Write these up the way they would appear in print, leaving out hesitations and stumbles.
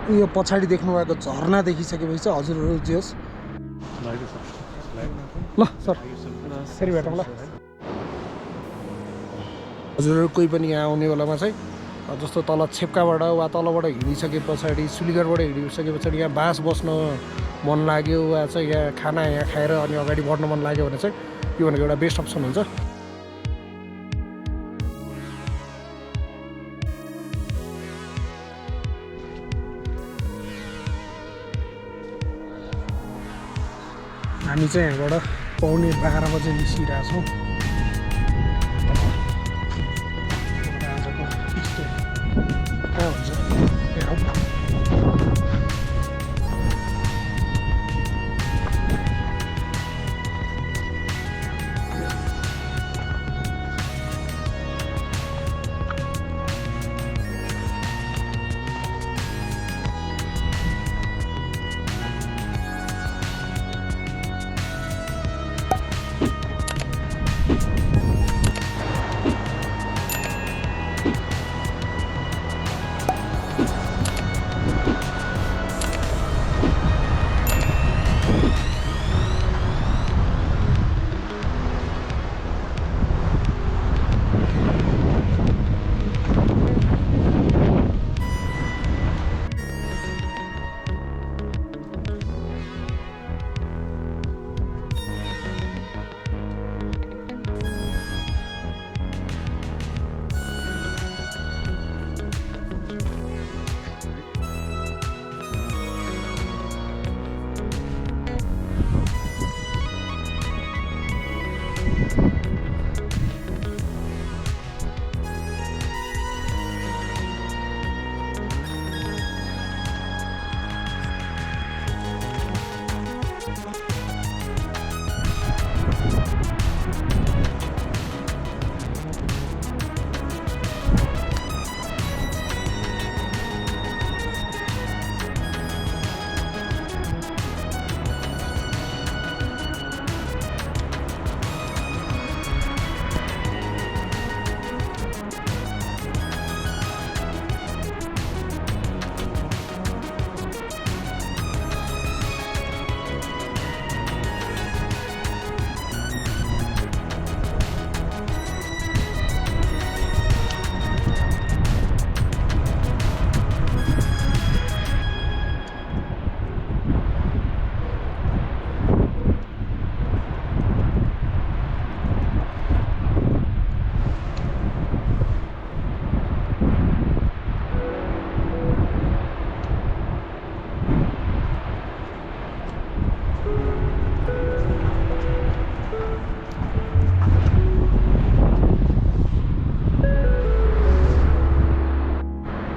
यो पछाडि देख्नुभएको झरना देखिसकेपछि चाहिँ हजुरहरू जे होस् ल सर फेरि भेटौँ ल। हजुरहरू कोही पनि यहाँ आउने बेलामा चाहिँ जस्तो तल छेप्काबाट वा तलबाट हिँडिसके पछाडि सुलिगढबाट हिँडिसके पछाडि यहाँ बास बस्न मन लाग्यो वा चाहिँ यहाँ खाना यहाँ खाएर अनि अगाडि बढ्न मन लाग्यो भने चाहिँ यो भनेको एउटा बेस्ट अप्सन हुन्छ। हामी चाहिँ यहाँबाट पाउने 12 बजे निस्किरहेछौँ। आजको स्टे कहाँ हुन्छ हेरौँ।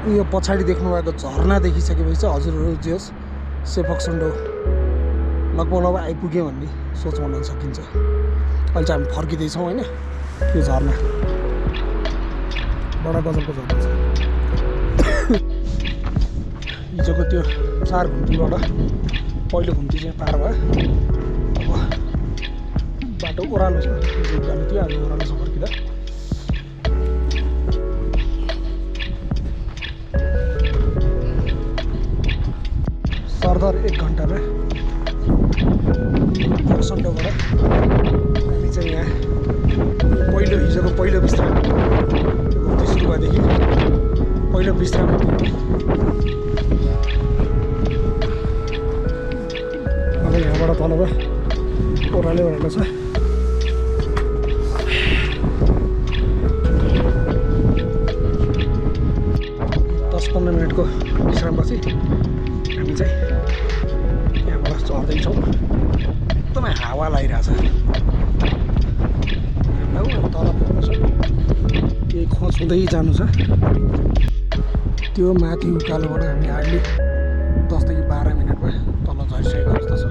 यो पछाडि देख्नुभएको झरना देखिसकेपछि चाहिँ हजुरहरू जे होस् सेफक्सन्डो लगभग आइपुग्यो भन्ने सोच बनाउन सकिन्छ। अहिले चाहिँ हामी फर्किँदैछौँ होइन। यो झरना बडा गजलको झरना छ। हिजोको त्यो 4 घुम्तीबाट पहिलो घुम्ती चाहिँ पार भयो। अब बाटो ओह्रालो छ। हिजो उकालो थियो, आज ओह्रालो छ फर्किँदा। सरदर 1 घन्टामा फक्सन्डोबाट हामी चाहिँ यहाँ हिजोको पहिलो विश्राम त्यो घुम्ती सुरु भएदेखि पहिलो विश्राम अब यहाँबाट तलबाट ओह्रालै ओह्रालो छ। 10-15 मिनटको विश्रामपछि हामी चाहिँ यहाँबाट चढ्दैछौँ। एकदमै हावा लागिरहेछ। तल पुग्नु छ, केही खोज हुँदै जानु छ। त्यो माथि उकालोबाट हामी हार्डली 10 देखि 12 मिनटमा तल झरिसकेको अवस्था छ।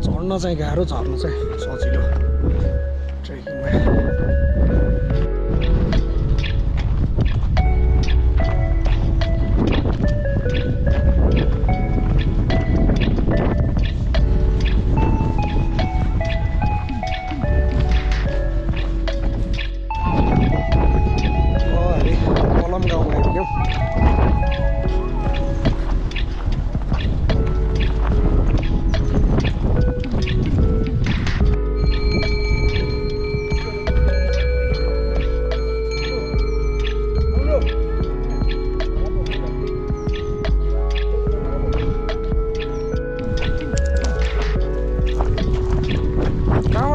चढ्न चाहिँ गाह्रो, झर्न चाहिँ सजिलो ट्रेकिङमा।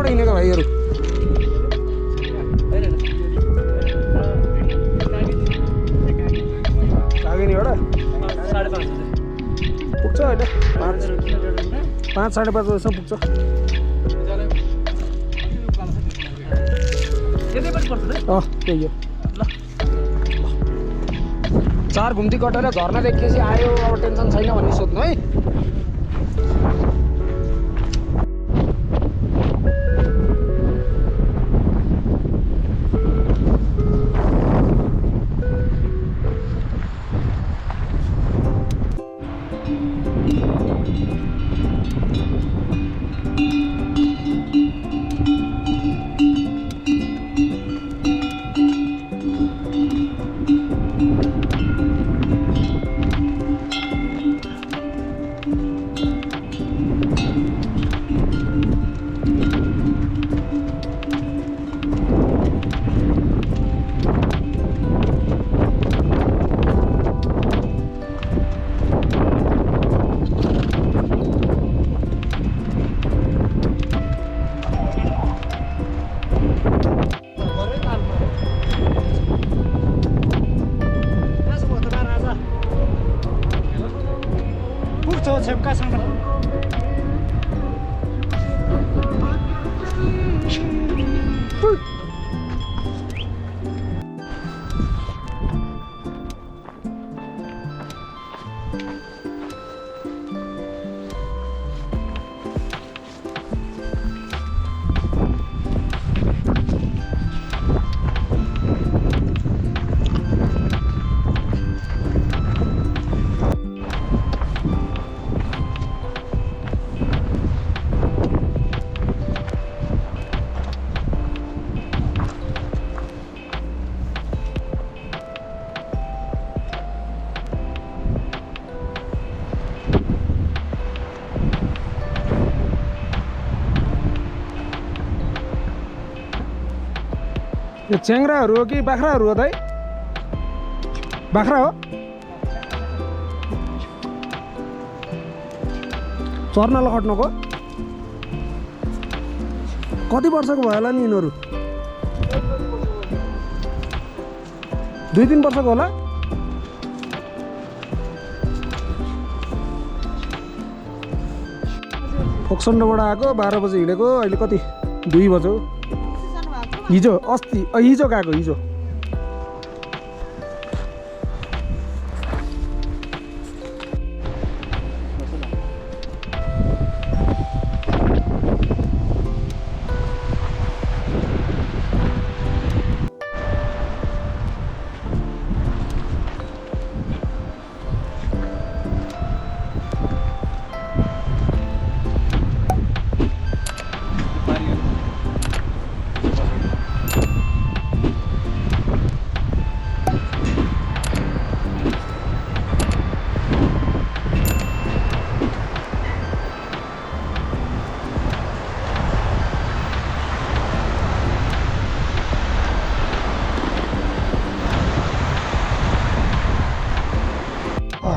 हिँडेको भाइहरू कागिनीबाट पुग्छ अहिले 5 5:30 बजीसम्म पुग्छ त्यही हो 4 घुम्ती कटेर झर्ना देखेपछि आयो अब टेन्सन छैन भन्ने सोध्नु है यो च्याङ्राहरू हो कि बाख्राहरू हो दाइ बाख्रा हो चर्न लखट्नुको कति वर्षको भयो होला नि यिनीहरू 2-3 वर्षको होला फोक्सन्डोबाट आएको 12 बजे हिँडेको अहिले कति 2 बज्यो हिजो अस्ति हिजो गएको हिजो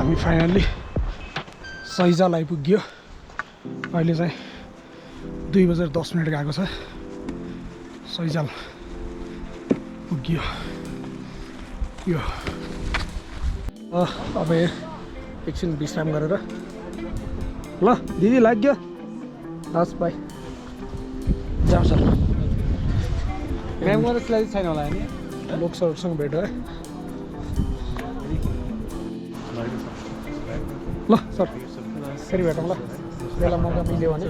हामी फाइनल्ली सैजाल आइपुग्यो अहिले चाहिँ 2:10 गएको छ सैजाल पुग्यो यो अब एकछिन विश्राम गरेर ल दिदी लाग्यो हस् बाई जाऊ सर काम गरेर छैन होला नि लोक सरसँग भेट है ल सर फेरि भेटौँ ल बेला मौका मिल्यो भने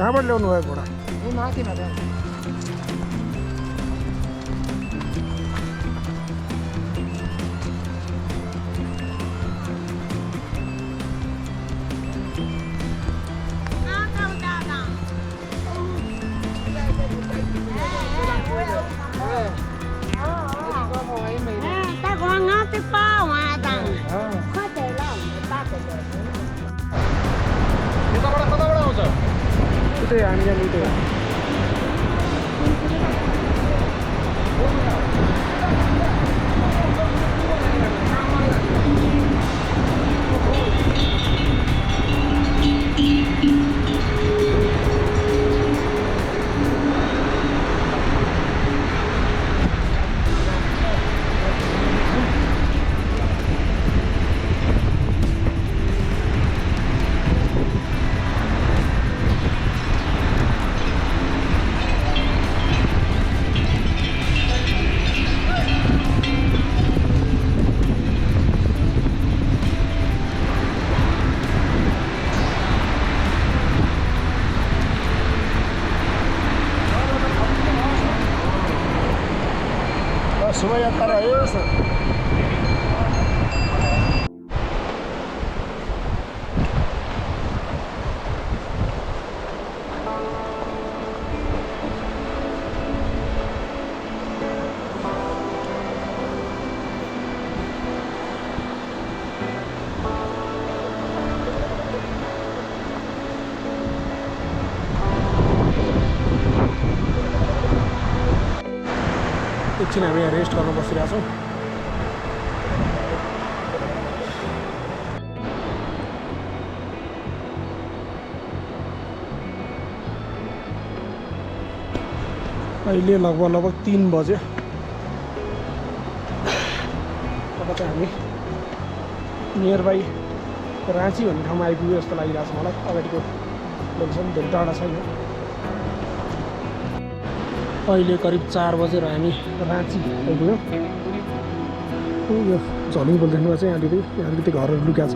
कहाँबाट ल्याउनु भयो घोडा? ta còn ngó cái bao mà tặng có thể làm ta có thể कताबाट आउँछ? उतै हामी जाने उतै शोभायात्रा रह्यो सर। एकछिन हामी यहाँ रेस्ट गर्न बसिरहेको छौँ। अहिले लगभग 3 बज्यो। अब चाहिँ हामी नियर बाई राँची भन्ने ठाउँमा आइपुग्यो जस्तो लागिरहेको छ मलाई। अगाडिको लोकेसन धेरै टाढा छैन। अहिले करिब 4 बजेर हामी राँची आइपुग्यौँ। यो झलिङ पुल देख्नुमा चाहिँ अलिकति घरहरू लुक्या छ।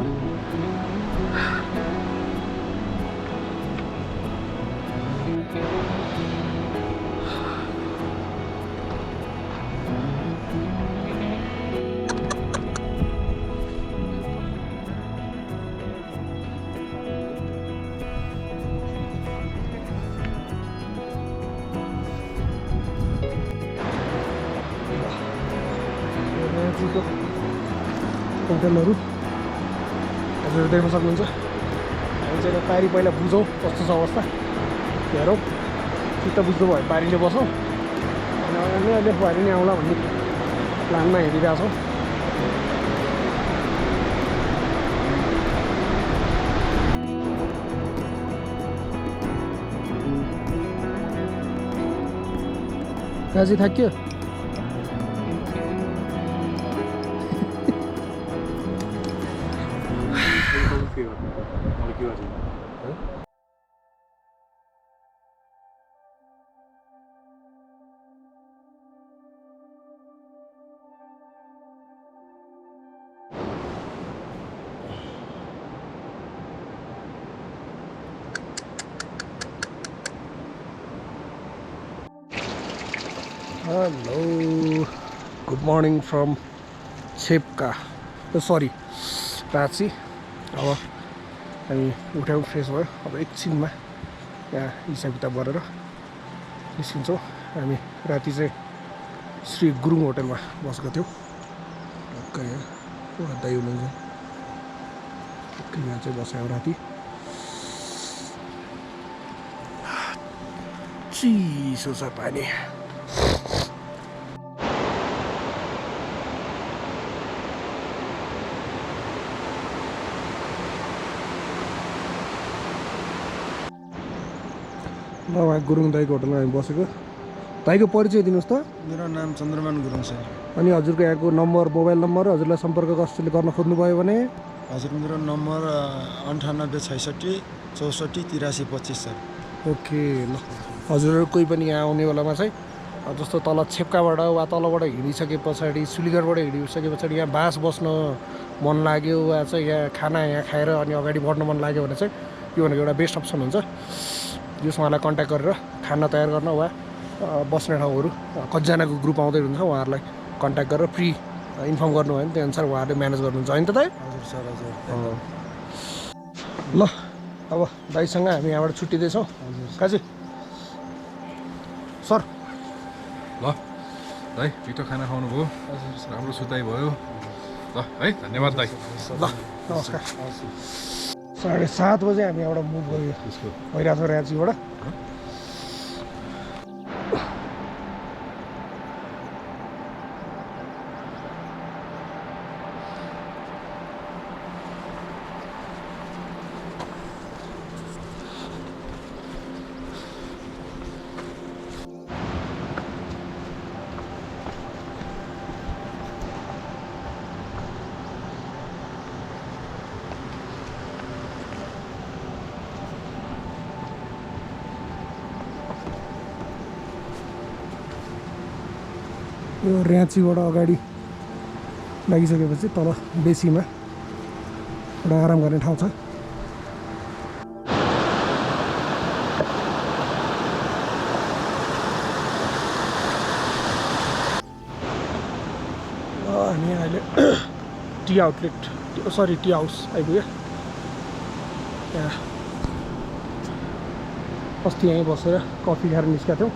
होटलहरू हजुर देख्न सक्नुहुन्छ। हामी चाहिँ पारी पहिला बुझौँ कस्तो छ अवस्था, हेरौँ। चित्त बुझ्नु भयो पारीले बसौँ अनि अहिले पारी नै आउँला भन्ने प्लानमा हिँडिरहेको छौँ। काजी थाक्यो? Hello, good morning from Chhepka, sorry Ranchi. अब हामी उठ्यौँ, फ्रेस भयो। अब एकछिनमा यहाँ हिसाब किताब गरेर निस्किन्छौँ। हामी राति चाहिँ श्री गुरुङ होटलमा बसेको थियौँ। टक्कै यहाँ दाइ हुनुहुन्छ, टक्कै यहाँ चाहिँ बस्यौँ राति। चिसो छ पानी। ल उहाँ गुरुङ दाइको होटलमा हामी बसेको। दाइको परिचय दिनुहोस् त। मेरो नाम चन्द्रमान गुरुङ सर। अनि हजुरको यहाँको नम्बर, मोबाइल नम्बर, हजुरलाई सम्पर्क कसैले गर्न खोज्नुभयो भने? हजुर, मेरो नम्बर 98 66 64 83 25 सर। ओके, ल हजुरहरू कोही पनि यहाँ आउने बेलामा चाहिँ जस्तो तल छेप्काबाट वा तलबाट हिँडिसके पछाडि, सुलिगढबाट हिँडिसके पछाडि यहाँ बास बस्न मन लाग्यो वा चाहिँ यहाँ खाना यहाँ खाएर अनि अगाडि बढ्न मन लाग्यो भने चाहिँ यो भनेको एउटा बेस्ट अप्सन हुन्छ। जस उहाँलाई कन्ट्याक्ट गरेर खाना तयार गर्न वा बस्ने ठाउँहरू कतिजनाको ग्रुप आउँदै हुन्छ उहाँहरूलाई कन्ट्याक्ट गरेर प्री इन्फर्म गर्नुभयो भने त्यो अनुसार उहाँहरूले म्यानेज गर्नुहुन्छ होइन त दाइ हजुर सर हजुर ल अब दाइसँग हामी यहाँबाट छुट्टिँदैछौँ काजी सर ल दाइ मिठो खाना खाउनुभयो राम्रो सुताइ भयो ल है धन्यवाद दाइ ल नमस्कार 7:30 बजे हामी यहाँबाट मुभ गयो भइरहेको छ राँचीबाट यो र्याचीबाट अगाडि लागिसकेपछि तल बेसीमा एउटा आराम गर्ने ठाउँ छ हामी अहिले T outlet sorry tea house आइपुग्यो त्यहाँ अस्ति यहीँ बसेर कफी खाएर निस्केका थियौँ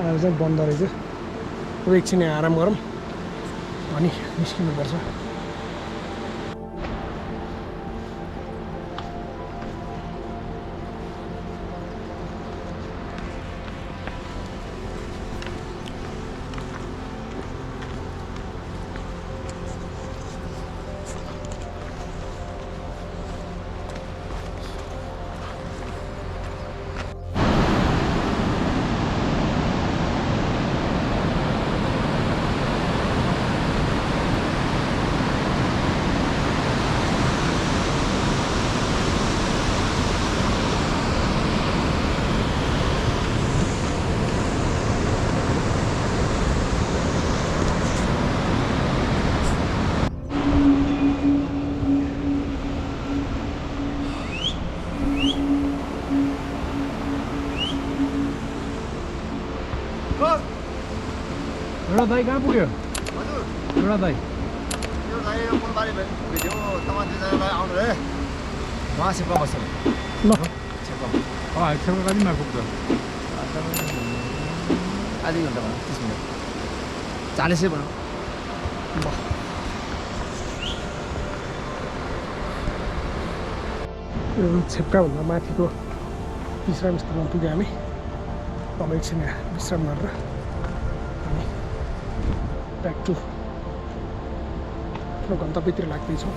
आज चाहिँ बन्द रहेछ अब एकछिन यहाँ आराम गरौँ अनि निस्किनुपर्छ एउटा दाइ कहाँ पुग्यो एउटा दाइ यो गाडी फुलबारी भेट्यो तपाईँ दुईजनालाई आउनु रे उहाँ सेपा बस्छ ल एकछिनमा कतिमा पुग्छ आधी घन्टा भनौँ 30 मिनट 40 भनौँ यो छेप्काभन्दा माथिको विश्राम स्थलमा पुग्यो हामी अब एकछिन यहाँ विश्राम गरेर हामी ब्याक टु आफ्नो गन्तव्यतिर लाग्दैछौँ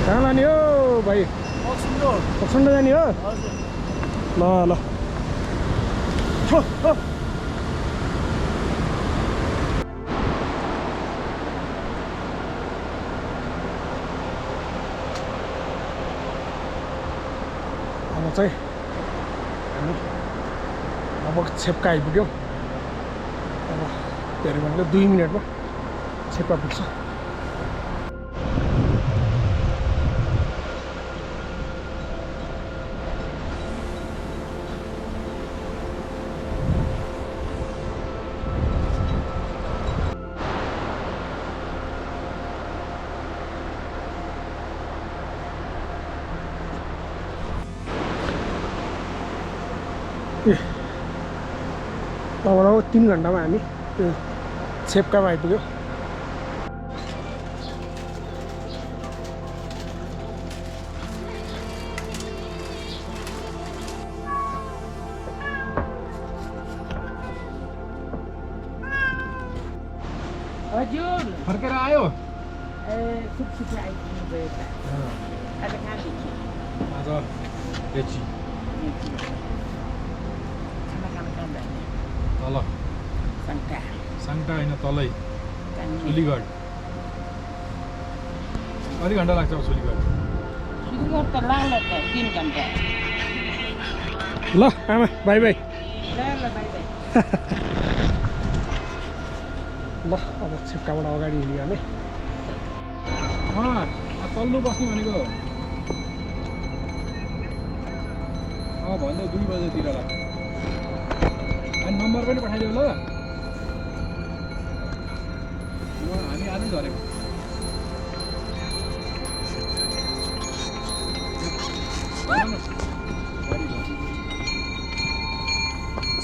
कहाँ लाने हो भाइ पक्सुन्डो जाने हो ल ल अब चाहिँ हामी लगभग छेप्का आइपुग्यौँ अब धेरै भनेको 2 मिनटमा छेप्का पुग्छ लगभग 3 घन्टामा हामी त्यो छेप्कामा आइपुग्यो हजुर फर्केर आयो सुक्सुक आइपुग्नु भयो त Ada kali. आज बेची Sama-sama. तल Sangka. साङ्टा होइन तलै Kan. सुलीगढ कति घन्टा लाग्छ अब सुलीगढ Ini terlalu ke 3 घन्टा. ल आमा बाई बाई ल बाई. ल अब छिप्काबाट अगाडि हिँड्यो हामी तल्लो बस्ने भनेको भन्दै 2 बजेतिर ल अनि नम्बर पनि पठाइदेऊ ल हामी आजै झरेको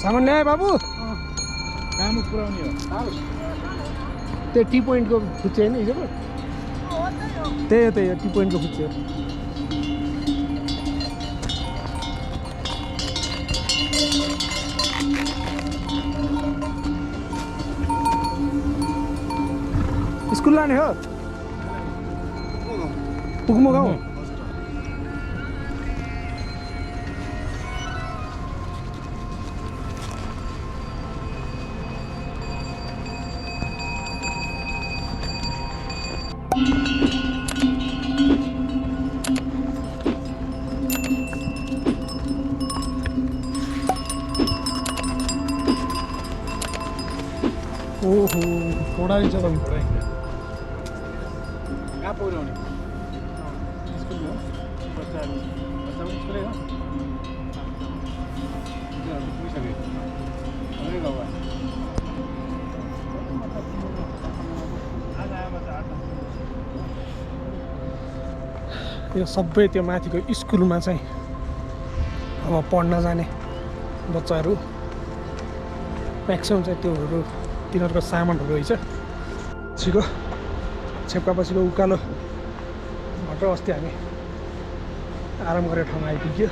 सामान ल्याए बाबु काम पुऱ्याउने हो त्यो टी पोइन्टको फुच्चे होइन हिजोको त्यही हो टी पोइन्टको फुच्चे हो स्कुल लाने हो पुग्मो गाउँ ओहो थोड़ा ही चलो कहाँ पुऱ्याउने स्कुल हो बच्चाहरू बच्चा पनि स्कुलै हो पुगिसक्यो हाम्रै गाउँमा यो सबै त्यो माथिको स्कुलमा चाहिँ अब पढ्न जाने बच्चाहरू म्याक्सिमम् चाहिँ त्योहरू तिनीहरूको सामानहरू रहेछ छिको छेप्कापछिको उकालो बाटो अस्ति हामी आराम गरेर ठाउँमा आइपुग्यो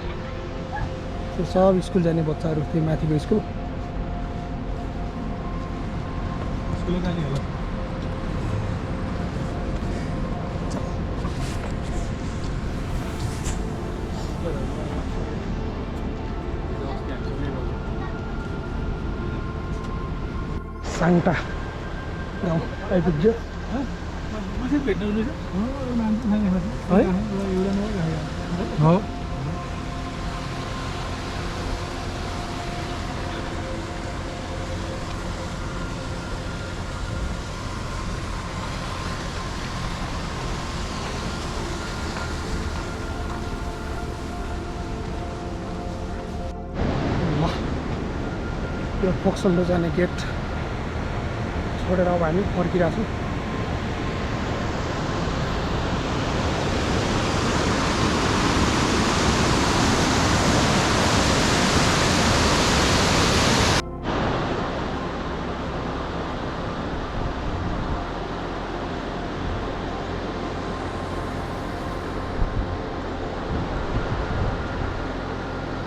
त्यो सब स्कुल जाने बच्चाहरू त्यो माथिको स्कुल स्कुलै जाने होला साङ्टा गाउँ आइपुग्यो भेट्नु है हो यो फोक्सोल्डो जाने गेट छोडेर अब हामी फर्किरहेको छौँ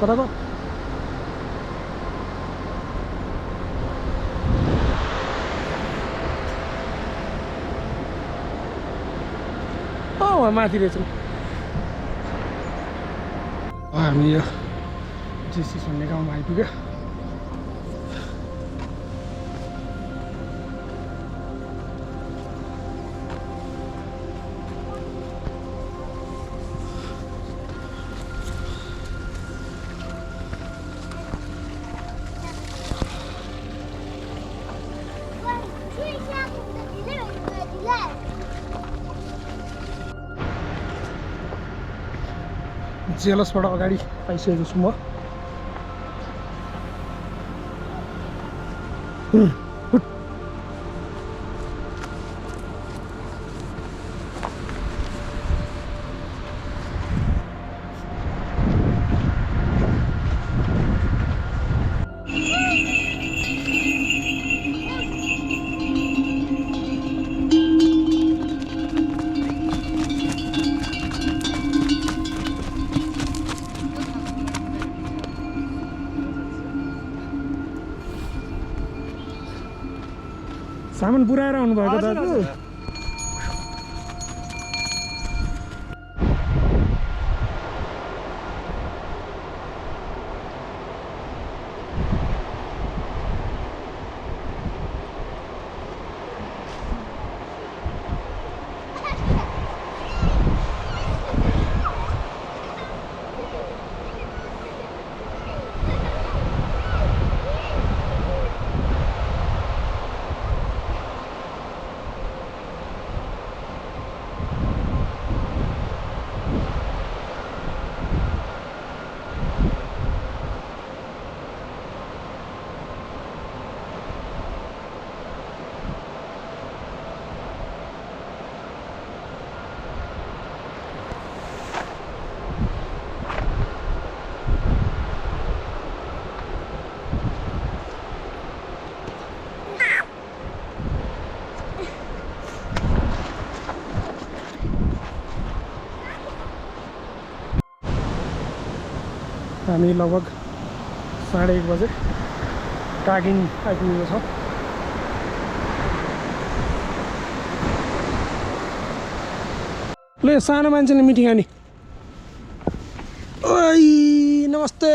कताको माथि रहेछौँ हामी यो जेसी भन्ने गाउँमा आइपुग्यो जेलसबाट अगाडि आइसकेको छु म सामान पुऱ्याएर आउनुभएको दाजु हामी लगभग 1:30 बजे टागिङ आइपुगेको छौँ। ल सानो मान्छेले मिठी खाने। ओइ नमस्ते।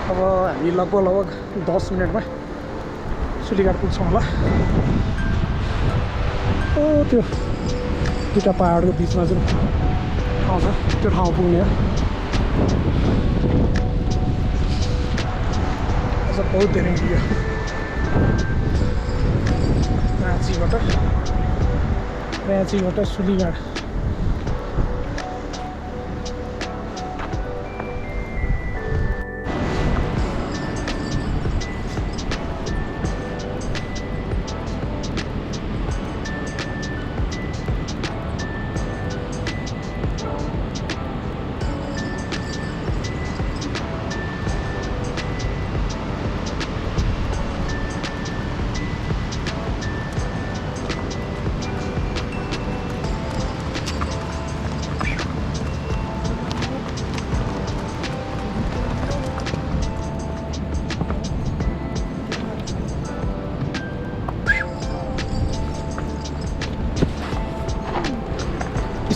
अब हामी लगभग 10 मिनटमा सुलीघाट पुग्छौँ होला। ओ त्यो दुईवटा पहाडको बिचमा जुन ठाउँ छ त्यो ठाउँ पुग्ने हो। अझ बहुत धेरै हिँड्यो राँचीबाट सुलीघाट।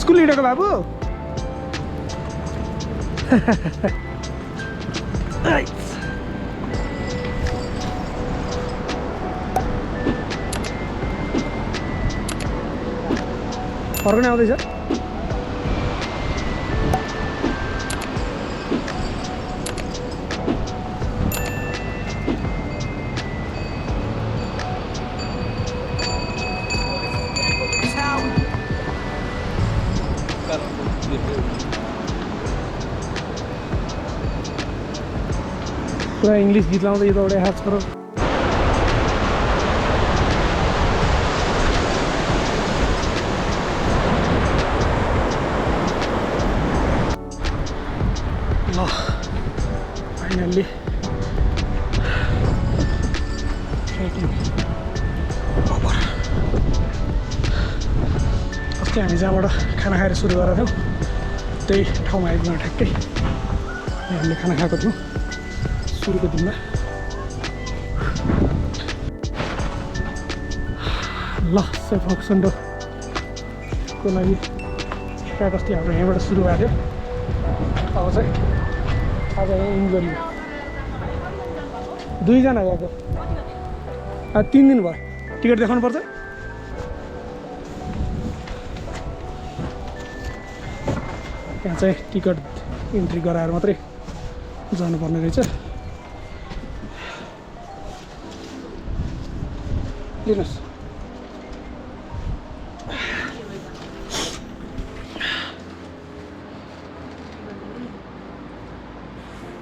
स्कुल हिँडेको बाबु। फर्कने आउँदैछ। पुरा इङ्ग्लिस गीत लाउँदै यो त एउटा ह्याच करो। ल फाइनल्ली अस्ति हामी जहाँबाट खाना खाएर सुरु गरेका थियौँ त्यही ठाउँमा आइपुग्न ठ्याक्कै हामीले खाना खाएको थियौँ सुरुको दिनमा। ल सेफ हक्सन्डोको लागि ट्र्याक अस्ति हाम्रो यहीँबाट सुरु भएको थियो। अब चाहिँ आज यहाँ इन्जोय 2 जना गएको। 3 दिन भयो। टिकट देखाउनु पर्छ। त्यहाँ चाहिँ टिकट इन्ट्री गराएर मात्रै जानुपर्ने रहेछ। लिनुहोस्।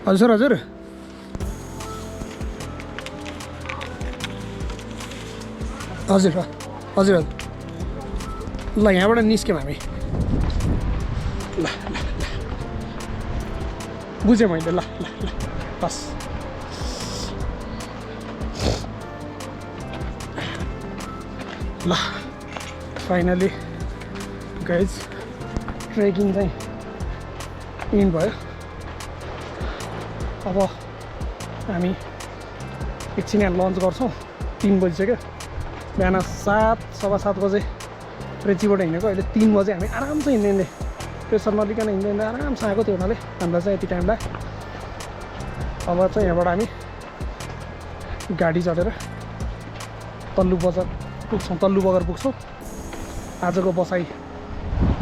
हजुर हजुर हजुर हजुर हजुर ल यहाँबाट निस्क्यौँ हामी। ल बुझेँ मैले। ल ल ल बस ल फाइनली गाइज ट्रेकिङ चाहिँ इन्ड भयो। अब हामी एकछिन यहाँ लन्च गर्छौँ। 3 बजिसक्यो। बिहान 7 सवा 7 बजे रेचीबाट हिँडेको अहिले 3 बजे हामी आरामसे हिँड्दै प्रेसर नलिकन हिँड्दै आरामसे आएको त्यो हुनाले हामीलाई चाहिँ यति टाइम लाग्यो। अब चाहिँ यहाँबाट हामी गाडी चढेर तल्लु बगर पुग्छौँ। आजको बसाइ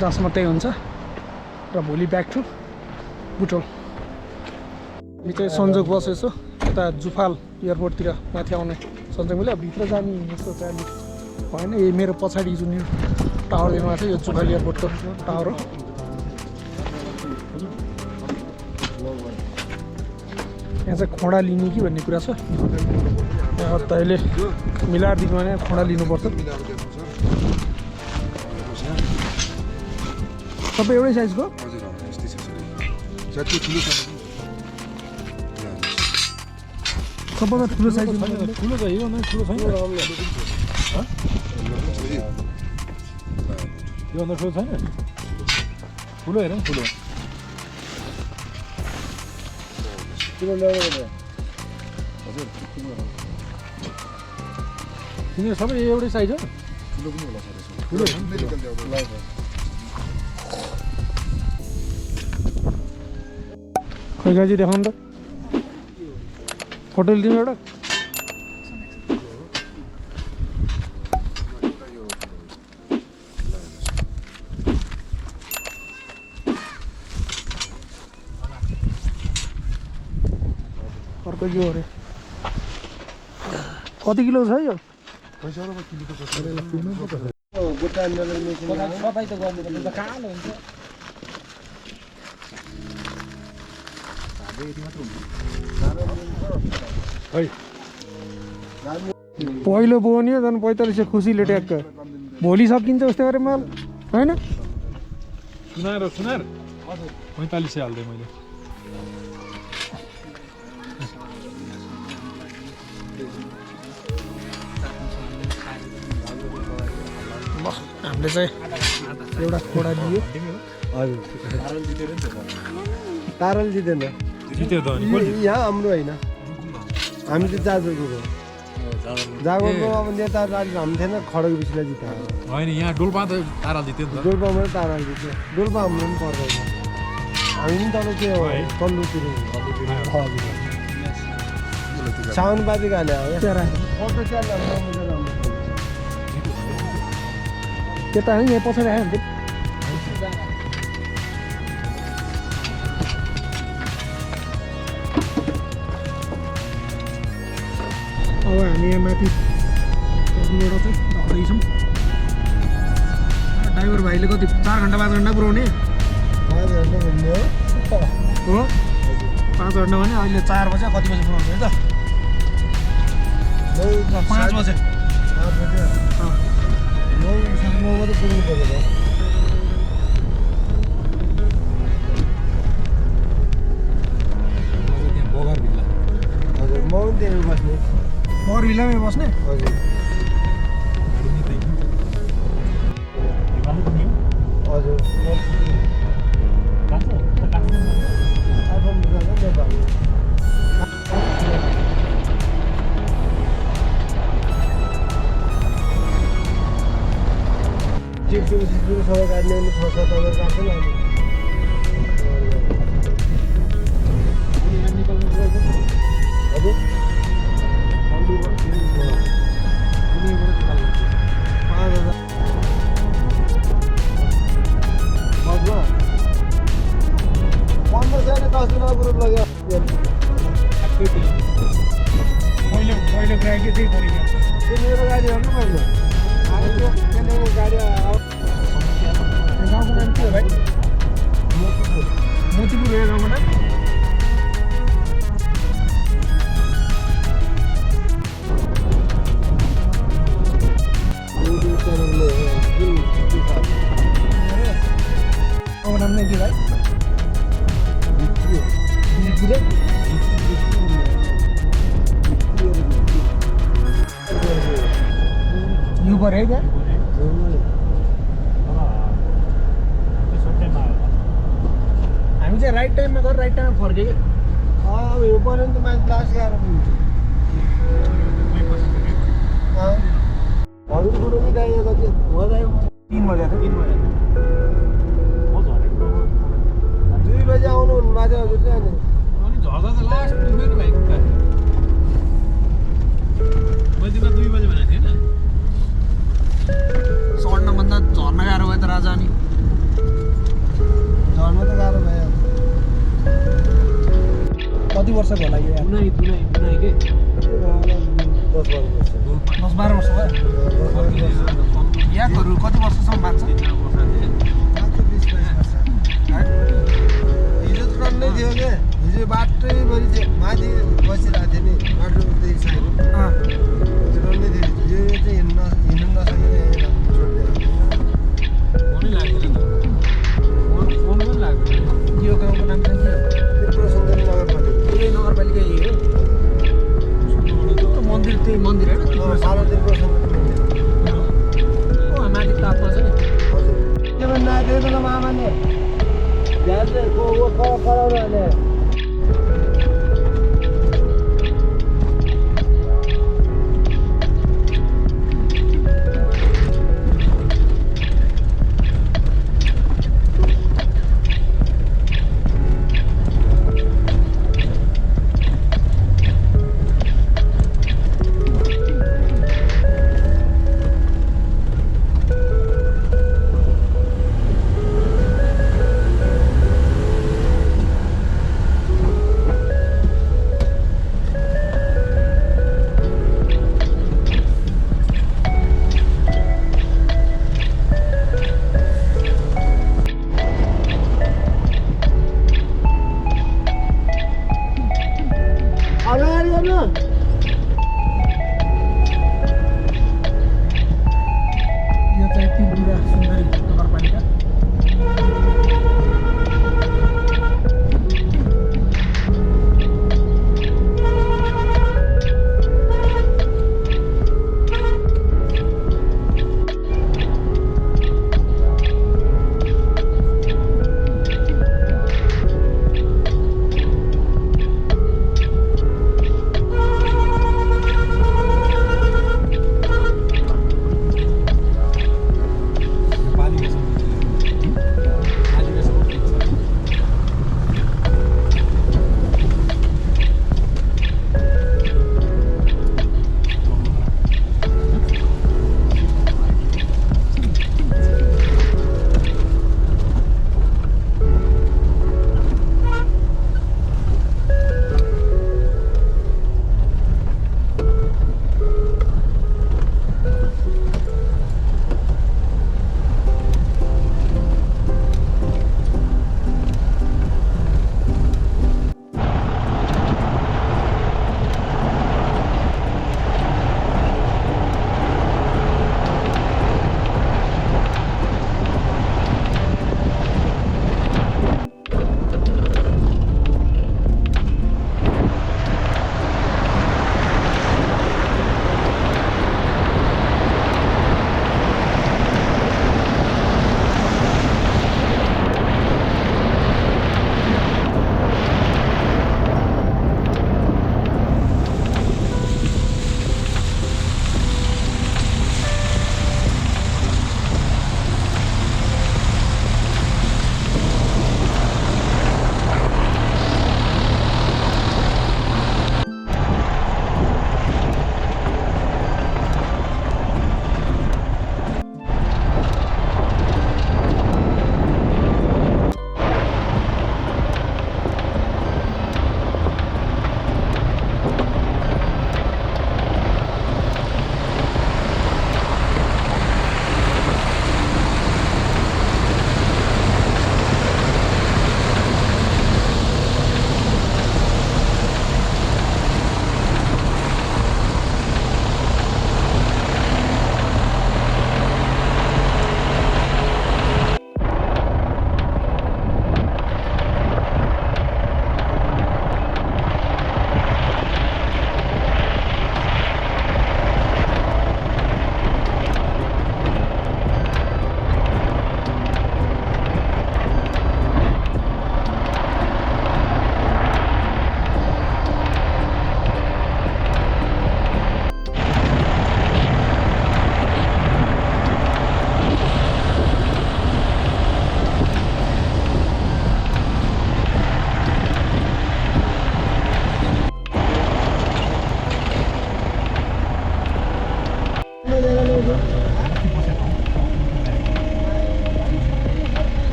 जसमा त्यही हुन्छ र भोलि ब्याक टु बुटोल। हामी चाहिँ सन्जोग बसेछु यता जुफाल एयरपोर्टतिर माथि आउने सन्जोग मैले भित्र जाने जस्तो जाने होइन यो मेरो पछाडि जुन यो टावर दिनुभएको छ यो चुखाली एयरपोर्टको टावर हो यहाँ चाहिँ खोडा लिने कि भन्ने कुरा छ यहाँ तैँले मिलाएर दिनु भने खोडा लिनुपर्छ सबै एउटै साइजको सबभन्दा ठुलो साइज ठुलो छ योभन्दा ठुलो छैन योभन्दा ठुलो छैन ठुलो हेर ठुलो तिनीहरू सबै एउटै साइज हो ठुलो खै गाजी देखाउनु त फोटो लिनु एउटा अर्को के हो अरे कति किलो छ यो सफाइ त गर्नु त कालो हुन्छ पहिलो बोनियो झन् 45 खुसीले ट्याक्क भोलि सकिन्छ उस्तै गरे माल होइन सुनार 45 हाल्दै मैले हामीले चाहिँ एउटा खोडा दियो हजुर तारल जितेन जित्यो त अनि यहाँ हाम्रो होइन हामी चाहिँ जाजरको जागरको अब नेता हामी थिएन खडक विषयलाई जिता होइन यहाँ डोल्पा त तारा जित्यो नि त डोल्पामा तारल जित्यो डोल्पा हाम्रो पनि पर्दैन हामी पनि तपाईँ के हो कल्लुतिर हजुर साउन बाजी हाले त्यता होइन यहाँ पछाडि आयो भने अब हामी यहाँ माथि एउटा चाहिँ झर्दैछौँ ड्राइभर भाइले कति 4 घन्टा 5 घन्टा पुऱ्याउने हो 5 घन्टा भने अहिले 4 बजे कति बजी पुऱ्याउने है त 5 बजे हजुर म पनि त्यही बस्ने मगर भिल्लामै बस्ने हजुर हजुर सबै काट्ने पनि छ तपाईँ काट्छ नि हजुर पहिलो ग्राहक त्यही पऱ्यो मेरो गाडी हो कि पहिलो गाडी गाउँको नाम के हो भाइ मोतीपुर हो गाउँको नाम गाउँको नाम नै के भाइ यो पऱ्यो है क्या हामी चाहिँ राइट टाइममा गएर राइट टाइममा फर्क्यो क्या अब हिँड्नु पऱ्यो नि त मान्छे लास गाह्रो हजुर कुरो नि दाइ कति हो दाइ 3 बजे थियो 2 बजे आउनु हुनुभएको थियो हजुर चाहिँ अनि झर्दा त लास्ट पुग्दैन भाइ खुट्टा मैले तिमीलाई 2 बजे भनेको थिएँ होइन चढ्नभन्दा झर्न गाह्रो भयो त राजा अनि झर्न त गाह्रो भयो कति वर्षको होला यो दुनाई के 10-12 वर्ष 10-12 वर्ष भयो कराउनु अहिले अगाडि गर्नु यो चाहिँ तिनबुरा सुन्दरी नगरपालिका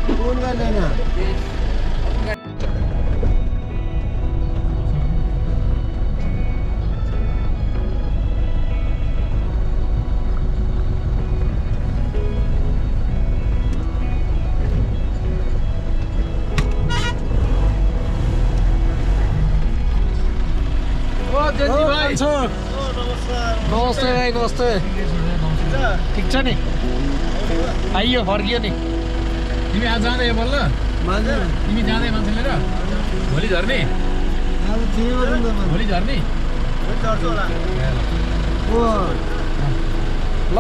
फोन गर्दैन नमस्ते भाइ नमस्ते ठिक छ नि आइयो फर्कियो नि तिमी आज जाँदै यो बल्ल तिमी जाँदै मान्छे लिएर भोलि झर्ने भोलि झर्ने ल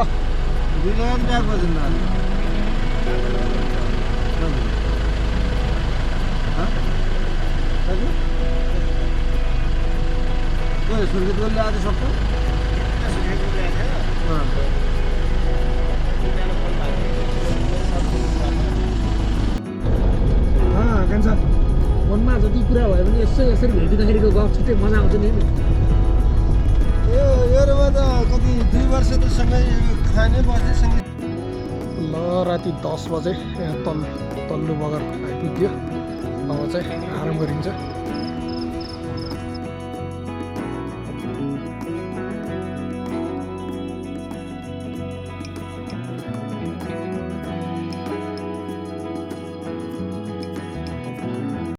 सुर्खेत आज सक्छ कान्छ मनमा जति कुरा भयो भने यसरी भेटिँदाखेरिको गफ छुट्टै मजा आउँछ नि योमा त कति 2 वर्ष त सँगै खाने बस्ने सँगै ल राति 10 बजे यहाँ तल्लो बगर आइपुग्यो अब चाहिँ आराम गरिन्छ